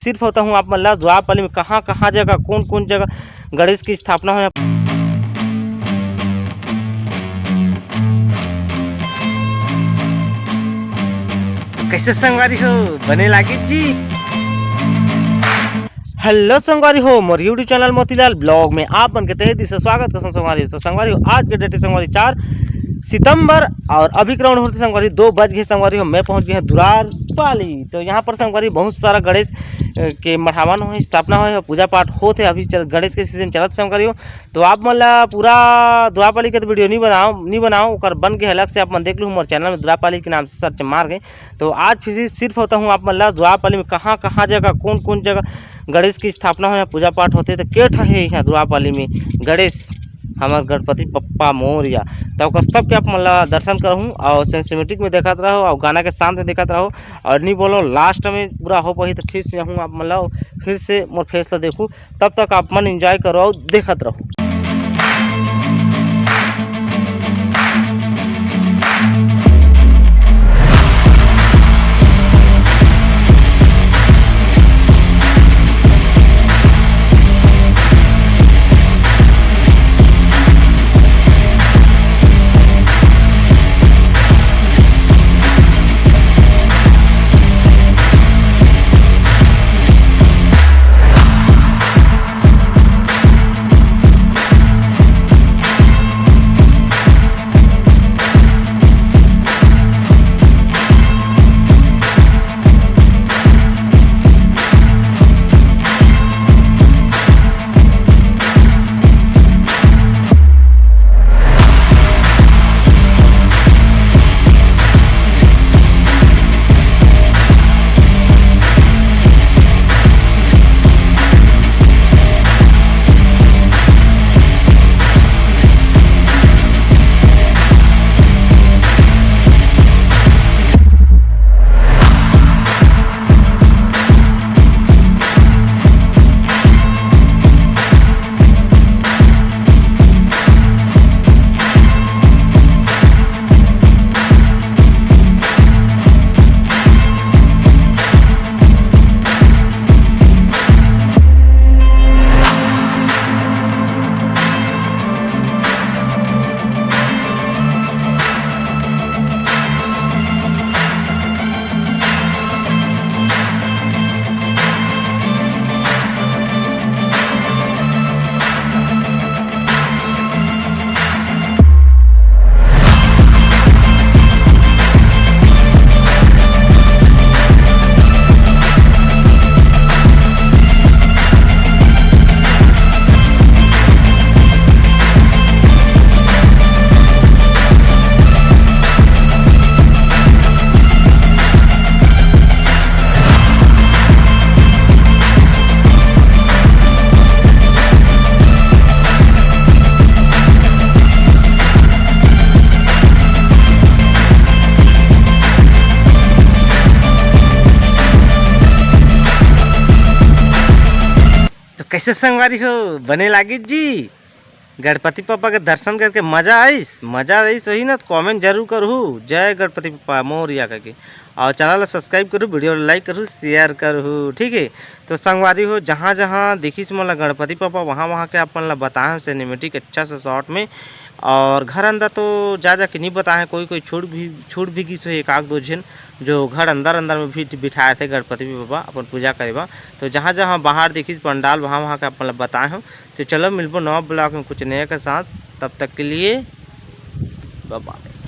सिर्फ होता हूँ आप मतलब द्वारपाली में कहाँ कहाँ जगह कौन कौन जगह गणेश की स्थापना हो। कैसे संगवारी हो बने लागे जी। हेलो संगवारी हो मोर यूट्यूब चैनल मोतीलाल ब्लॉग में आप बन के तहे दिल से स्वागत कर संगवारी। तो संगवारी हो आज के डेट संगवारी 4 सितंबर और अभी ग्राउंड होते संगवारी 2 बज गए संगवारी हो। मैं पहुंच गया है द्वारपाली। तो यहाँ पर संगवारी बहुत सारा गणेश के मढ़ावन हो स्थापना हो पूजा पाठ होते अभी गणेश के सीजन चलत संगवारी हो। तो आप मतलब पूरा द्वारपाली के तो वीडियो नहीं बनाओ ओकर बन के अलग से आप मन देख लो मोर चैनल में द्वारपाली के नाम से सर्च मार गए। तो आज फिर सिर्फ होता हूँ आप मतलब द्वारपाली में कहाँ कहाँ जगह कौन कौन जगह गणेश की स्थापना हो पूजा पाठ होते तो के है यहाँ द्वारपाली में गणेश हमार गणपति पप्पा मोरिया। तो सबके आप मतलब दर्शन करहूँ और सिनेमैटिक में देखते रहो और गाना के साथ में देखते रहो और नहीं बोलो लास्ट में पूरा हो पाई तो ठीक से हूँ आप मतलब फिर से मोर फेस ला देखूँ। तब तक आप मन एंजॉय करो और देखते रहो। कैसे संगवारी हो बने लागी जी। गणपति पापा के दर्शन करके मजा आईस वही ना। तो कमेंट जरूर करूँ जय गणपति पापा मोरिया करके और चैनल सब्सक्राइब करूँ वीडियो लाइक करूँ शेयर करूँ ठीक है। तो संगवारी हो जहाँ जहाँ देखी से मतलब गणपति पापा वहाँ वहाँ के अपन ला बताएं सिनेमेटिक अच्छा से शॉर्ट में। और घर अंदर तो जा के नहीं बताएं कोई छूट भी गई सो एक आग दो जन जो घर अंदर में भी बिठाए थे गणपति बाबा अपन पूजा करेबा। तो जहाँ जहाँ बाहर देखी पंडाल वहाँ वहाँ के अपन बताए हो। तो चलो मिलबो नवा ब्लॉग में कुछ नया के साथ, तब तक के लिए बाय बाय।